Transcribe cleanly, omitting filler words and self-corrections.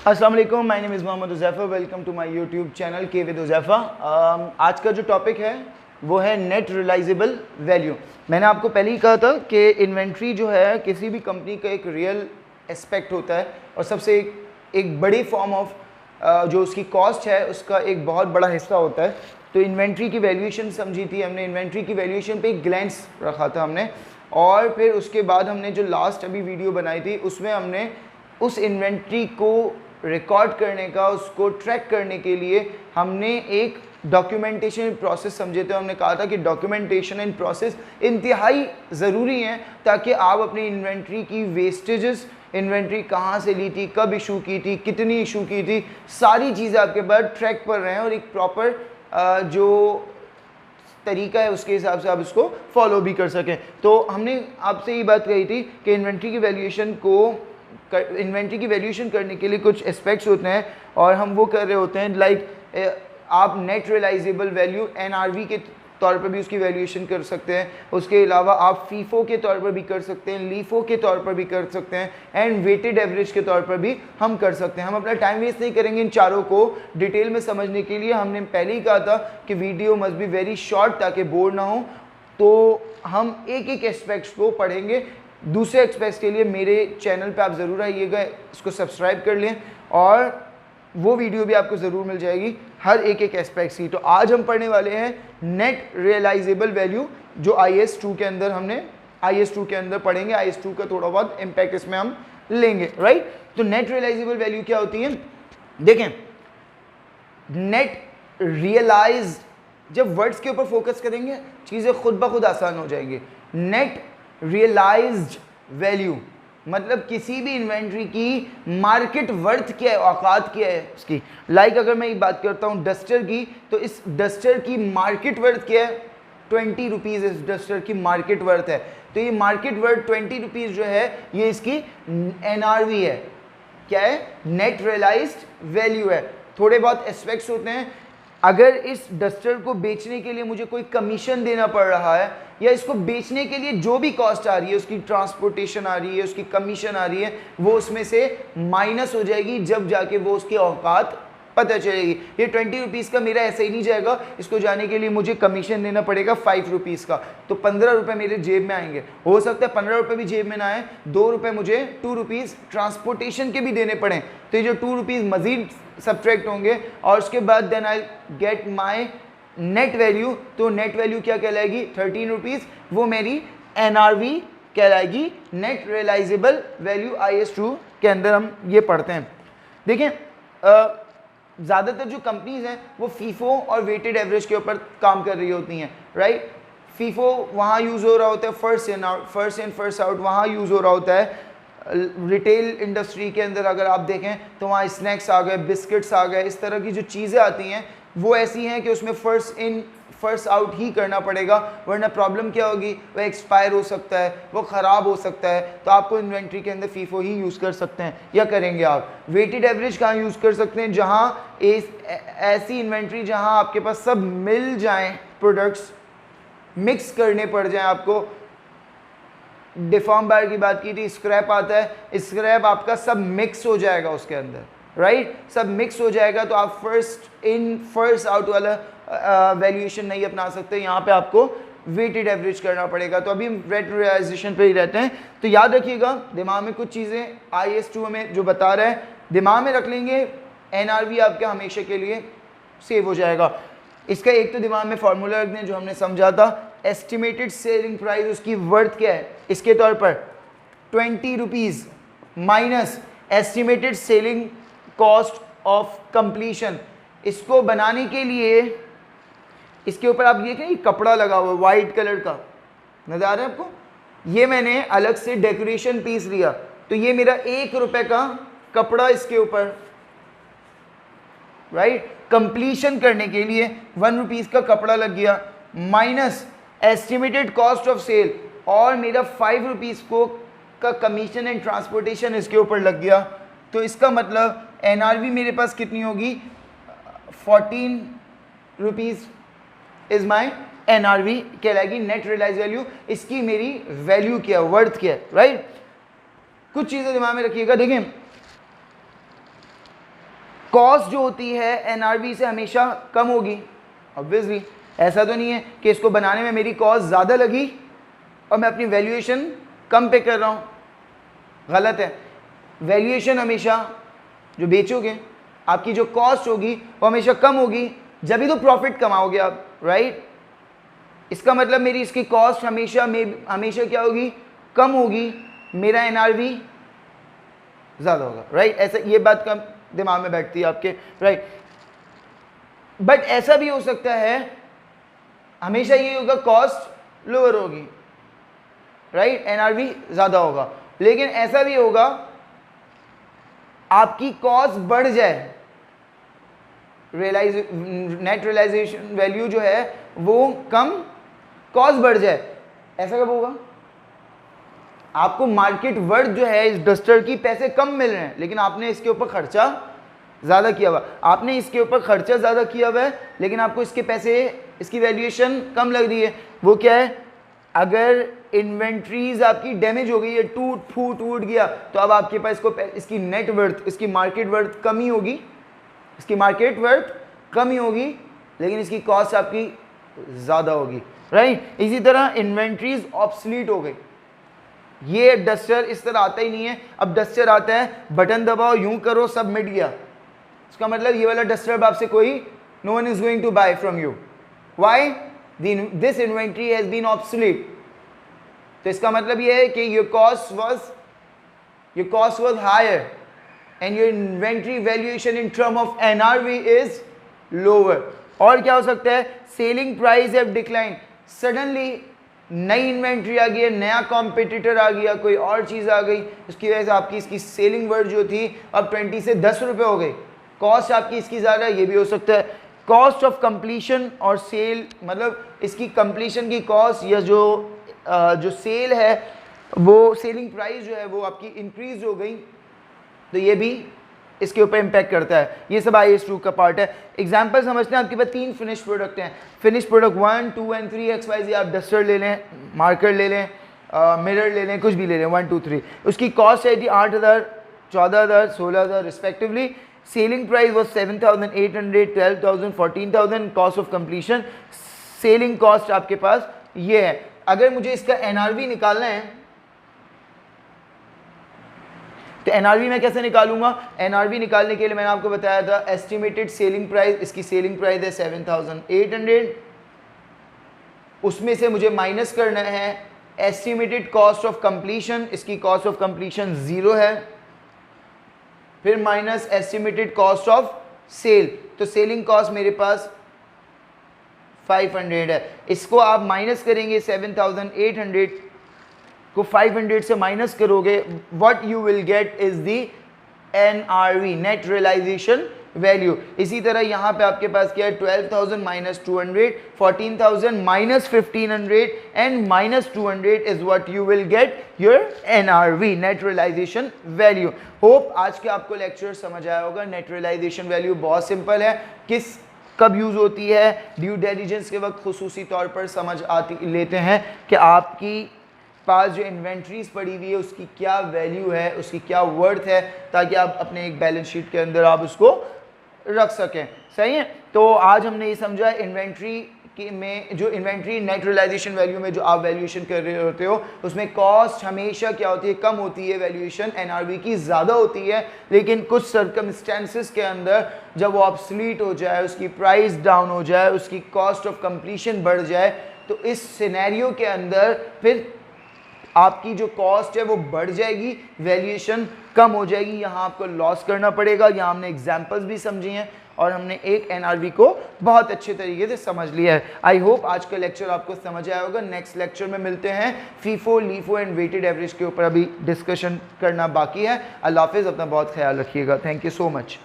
अस्सलाम वालेकुम, my name is Mohammad Huzaifa. Welcome to my YouTube channel K with Huzaifa. आज का जो टॉपिक है वो है नेट रियलाइजेबल वैल्यू। मैंने आपको पहले ही कहा था कि इन्वेंट्री जो है किसी भी कंपनी का एक रियल एस्पेक्ट होता है और सबसे एक बड़ी फॉर्म ऑफ जो उसकी कॉस्ट है उसका एक बहुत बड़ा हिस्सा होता है। तो इन्वेंट्री की वैल्यूएशन समझी थी हमने, इन्वेंट्री की वैल्यूएशन पे एक ग्लैंस रखा था हमने, और फिर उसके बाद हमने जो लास्ट अभी वीडियो बनाई थी उसमें हमने उस इन्वेंट्री को रिकॉर्ड करने का, उसको ट्रैक करने के लिए हमने एक डॉक्यूमेंटेशन प्रोसेस समझे थे। हमने कहा था कि डॉक्यूमेंटेशन एंड प्रोसेस इंतहाई ज़रूरी हैं ताकि आप अपनी इन्वेंट्री की वेस्टेजेस, इन्वेंट्री कहाँ से ली थी, कब इशू की थी, कितनी इशू की थी, सारी चीज़ें आपके पास ट्रैक पर रहें और एक प्रॉपर जो तरीका है उसके हिसाब से आप इसको फॉलो भी कर सकें। तो हमने आपसे ये बात कही थी कि इन्वेंट्री की वैल्यूएशन करने के लिए कुछ एस्पेक्ट्स होते हैं और हम वो कर रहे होते हैं। लाइक आप नेट रियलाइजेबल वैल्यू NRV के तौर पर भी उसकी वैल्यूएशन कर सकते हैं। उसके अलावा आप फीफो के तौर पर भी कर सकते हैं, लीफो के तौर पर भी कर सकते हैं, एंड वेटेड एवरेज के तौर पर भी हम कर सकते हैं। हम अपना टाइम वेस्ट नहीं करेंगे इन चारों को डिटेल में समझने के लिए। हमने पहले ही कहा था कि video must be very short ताकि बोर ना हो। तो हम एक एक एस्पेक्ट्स को पढ़ेंगे। दूसरे एक्सपेक्ट्स के लिए मेरे चैनल पे आप ज़रूर आइएगा, इसको सब्सक्राइब कर लें और वो वीडियो भी आपको ज़रूर मिल जाएगी हर एक एस्पेक्ट्स की। तो आज हम पढ़ने वाले हैं नेट रियलाइजेबल वैल्यू, जो IS2 के अंदर हमने IS2 के अंदर पढ़ेंगे। IS2 का थोड़ा बहुत इम्पैक्ट इसमें हम लेंगे, राइट। तो नेट रियलाइजेबल वैल्यू क्या होती है, देखें। नेट रियलाइज, जब वर्ड्स के ऊपर फोकस करेंगे चीज़ें खुद ब खुद आसान हो जाएंगी। नेट रियलाइज्ड वैल्यू मतलब किसी भी इन्वेंट्री की मार्केट वर्थ क्या है, औकात क्या है उसकी। लाइक अगर मैं ये बात करता हूँ डस्टर की, तो इस डस्टर की मार्केट वर्थ क्या है, 20 रुपीज़ इस डस्टर की मार्केट वर्थ है। तो ये मार्केट वर्थ 20 रुपीज़ जो है ये इसकी NRV है। क्या है, नेट रियलाइज्ड वैल्यू है। थोड़े बहुत एस्पेक्ट्स होते हैं। अगर इस डस्टर को बेचने के लिए मुझे कोई कमीशन देना पड़ रहा है या इसको बेचने के लिए जो भी कॉस्ट आ रही है, उसकी ट्रांसपोर्टेशन आ रही है, उसकी कमीशन आ रही है, वो उसमें से माइनस हो जाएगी जब जाके वो उसकी औकात पता चलेगी। ये 20 रुपीज़ का मेरा ऐसे ही नहीं जाएगा, इसको जाने के लिए मुझे कमीशन देना पड़ेगा 5 रुपीज़ का, तो 15 रुपये मेरे जेब में आएंगे। हो सकता है 15 रुपये भी जेब में ना आए, 2 रुपये मुझे 2 रुपीज़ ट्रांसपोर्टेशन के भी देने पड़े, तो ये जो 2 रुपीज़ मज़ीद सब्ट्रैक्ट होंगे और उसके बाद then I get my net value. तो नेट वैल्यू क्या कहलाएगी, 13 रुपीज़, वो मेरी NRV कहलाएगी, नेट रियलाइजेबल वैल्यू। IS2 के अंदर हम ये पढ़ते हैं। देखें, ज़्यादातर जो कंपनीज हैं वो फीफो और वेटेड एवरेज के ऊपर काम कर रही होती हैं, राइट। फीफो वहाँ यूज़ हो रहा होता है, फर्स्ट इन फर्स्ट आउट वहाँ यूज़ हो रहा होता है। रिटेल इंडस्ट्री के अंदर अगर आप देखें तो वहाँ स्नैक्स आ गए, बिस्किट्स आ गए, इस तरह की जो चीज़ें आती हैं वो ऐसी हैं कि उसमें फर्स्ट इन फर्स्ट आउट ही करना पड़ेगा, वरना प्रॉब्लम क्या होगी, वह एक्सपायर हो सकता है, वो ख़राब हो सकता है। तो आपको इन्वेंट्री के अंदर फीफो ही यूज़ कर सकते हैं या करेंगे आप। वेटेड एवरेज कहाँ यूज़ कर सकते हैं, जहाँ ऐसी इन्वेंट्री जहाँ आपके पास सब मिल जाएं, प्रोडक्ट्स मिक्स करने पड़ जाएं आपको। डिफॉर्म बार की बात की थी, स्क्रैप आता है, स्क्रैप आपका सब मिक्स हो जाएगा उसके अंदर, राइट, सब मिक्स हो जाएगा। तो आप फर्स्ट इन फर्स्ट आउट वाला वैल्यूएशन नहीं अपना सकते, यहाँ पे आपको वेटेड एवरेज करना पड़ेगा। तो अभी हम रेट रियलाइजेशन पे ही रहते हैं। तो याद रखिएगा, दिमाग में कुछ चीज़ें IS2 हमें जो बता रहा है दिमाग में रख लेंगे, NRV आपका हमेशा के लिए सेव हो जाएगा। इसका एक तो दिमाग में फार्मूला रख दें जो हमने समझा था, एस्टिमेटेड सेलिंग प्राइस, उसकी वर्थ क्या है, इसके तौर पर 20 rupees minus estimated selling cost of completion. इसको बनाने के लिए इसके ऊपर आप देखें कपड़ा लगा हुआ वाइट कलर का, नजर आ रहा है आपको, ये मैंने अलग से डेकोरेशन पीस लिया, तो ये मेरा 1 रुपये का कपड़ा इसके ऊपर, राइट। कंप्लीशन करने के लिए 1 रुपीज़ का कपड़ा लग गया, minus estimated cost of sale, और मेरा 5 रुपीज़ को का कमीशन एंड ट्रांसपोर्टेशन इसके ऊपर लग गया। तो इसका मतलब NRV मेरे पास कितनी होगी, 14 रुपीज़ इज़ माई NRV कहलाएगी, नेट रियलाइज वैल्यू। इसकी मेरी वैल्यू क्या है, वर्थ क्या है, राइट। कुछ चीज़ें दिमाग में रखिएगा। देखें, कॉस्ट जो होती है एनआरवी से हमेशा कम होगी ऑब्वियसली। ऐसा तो नहीं है कि इसको बनाने में मेरी कॉस्ट ज़्यादा लगी और मैं अपनी वैल्यूएशन कम पे कर रहा हूँ, गलत है। वैल्यूएशन हमेशा जो बेचोगे आपकी जो कॉस्ट होगी वो हमेशा कम होगी, जब भी तो प्रॉफिट कमाओगे आप, राइट। इसका मतलब मेरी इसकी कॉस्ट हमेशा क्या होगी, कम होगी, मेरा एनआरवी ज़्यादा होगा, राइट। ऐसा ये बात कम दिमाग में बैठती है आपके, राइट। बट ऐसा भी हो सकता है हमेशा ये होगा कॉस्ट लोअर होगी, राइट, एनआरवी ज़्यादा होगा। लेकिन ऐसा भी होगा आपकी कॉस्ट बढ़ जाए, नेट रियलाइजेशन वैल्यू जो है वो कम, कॉस्ट बढ़ जाए। ऐसा कब होगा, आपको मार्केट वर्थ जो है इस डस्टर की पैसे कम मिल रहे हैं लेकिन आपने इसके ऊपर खर्चा ज़्यादा किया हुआ, आपने इसके ऊपर खर्चा ज़्यादा किया हुआ है लेकिन आपको इसके पैसे, इसकी वैल्यूएशन कम लग रही है। वो क्या है, अगर इन्वेंट्रीज आपकी डैमेज हो गई है, टूट गया, तो अब आपके पास इसकी नेट वर्थ, इसकी मार्केट वर्थ कम ही होगी, इसकी मार्केट वर्थ कम ही होगी लेकिन इसकी कॉस्ट आपकी ज़्यादा होगी, राइट। इसी तरह इन्वेंट्रीज ऑब्सलीट हो गई, ये डस्टर इस तरह आता ही नहीं है। अब डस्टर आता है, बटन दबाओ, यूं करो, सब मिट गया, इसका मतलब ये वाला डस्टर अब आपसे कोई, no one is going to buy from you, why, this inventory has been obsolete. तो इसका मतलब ये है कि your cost was higher and your inventory valuation in term of NRV is lower। और क्या हो सकता है, selling price have decline, suddenly नई इन्वेंट्री आ गई है, नया कॉम्पिटिटर आ गया, कोई और चीज़ आ गई, उसकी वजह से आपकी इसकी सेलिंग वर्थ जो थी अब 20 से 10 रुपये हो गई, कॉस्ट आपकी इसकी ज़्यादा, ये भी हो सकता है। कॉस्ट ऑफ कंप्लीशन और सेल, मतलब इसकी कंप्लीशन की कॉस्ट या जो सेल है वो, सेलिंग प्राइस जो है वो आपकी इंक्रीज हो गई, तो ये भी इसके ऊपर इम्पैक्ट करता है। ये सब IS2 का पार्ट है। एग्जांपल समझते हैं, आपके पास 3 फिनिश प्रोडक्ट हैं, फिनिश प्रोडक्ट 1, 2 एंड 3 XYZ। आप डस्टर ले लें, मार्कर ले लें, मिरर ले लें, कुछ भी ले लें, 1, 2, 3। उसकी कॉस्ट आई थी 8,000, 14,000, 16,000 respectively. Selling price was 7,800, 12,000, 14,000। Cost of completion, selling cost आपके पास ये है। अगर मुझे इसका NRV निकालना है तो NRV मैं कैसे निकालूंगा, NRV निकालने के लिए मैंने आपको बताया था एस्टिमेटेड सेलिंग प्राइस, इसकी सेलिंग प्राइस है 7,800, उसमें से मुझे माइनस करना है एस्टिमेटेड कॉस्ट ऑफ कंप्लीशन, इसकी कॉस्ट ऑफ कंप्लीशन 0 है, फिर minus estimated cost of sale, तो सेलिंग कॉस्ट मेरे पास 500 है। इसको आप माइनस करेंगे 7,800 को 500 से माइनस करोगे, what you will get is the NRV, net realisation value. इसी तरह यहाँ पे आपके पास क्या है, 12,000 minus 200, 14,000 minus 1,500 and minus 200 is what you will get your NRV, net realisation value. Hope आज के आपको लेक्चर समझ आया होगा। नेट रियलाइजेशन वैल्यू बहुत सिंपल है, कब यूज़ होती है, ड्यू डिलिजेंस के वक्त खुसूसी तौर पर समझ लेते हैं कि आपकी पास जो इन्वेंट्रीज पड़ी हुई है उसकी क्या वैल्यू है, उसकी क्या वर्थ है, ताकि आप अपने एक बैलेंस शीट के अंदर आप उसको रख सकें, सही है। तो आज हमने ये समझा इन्वेंट्री में, जो इन्वेंट्री नेट रियलाइजेशन वैल्यू में जो आप वैल्यूएशन कर रहे होते हो उसमें कॉस्ट हमेशा क्या होती है, कम होती है, वैल्यूएशन NRV की ज़्यादा होती है। लेकिन कुछ सर्कमस्टेंसेस के अंदर जब वो ऑब्सलीट हो जाए, उसकी प्राइस डाउन हो जाए, उसकी कॉस्ट ऑफ कंप्लीशन बढ़ जाए, तो इस सिनेरियो के अंदर फिर आपकी जो कॉस्ट है वो बढ़ जाएगी, वैल्यूएशन कम हो जाएगी, यहाँ आपको लॉस करना पड़ेगा। यहाँ हमने एग्जांपल्स भी समझी हैं और हमने एक NRV को बहुत अच्छे तरीके से समझ लिया है। आई होप आज का लेक्चर आपको समझ आया होगा। नेक्स्ट लेक्चर में मिलते हैं, FIFO, LIFO and weighted average के ऊपर अभी डिस्कशन करना बाकी है। अल्लाह हाफिज़, अपना बहुत ख्याल रखिएगा। Thank you so much.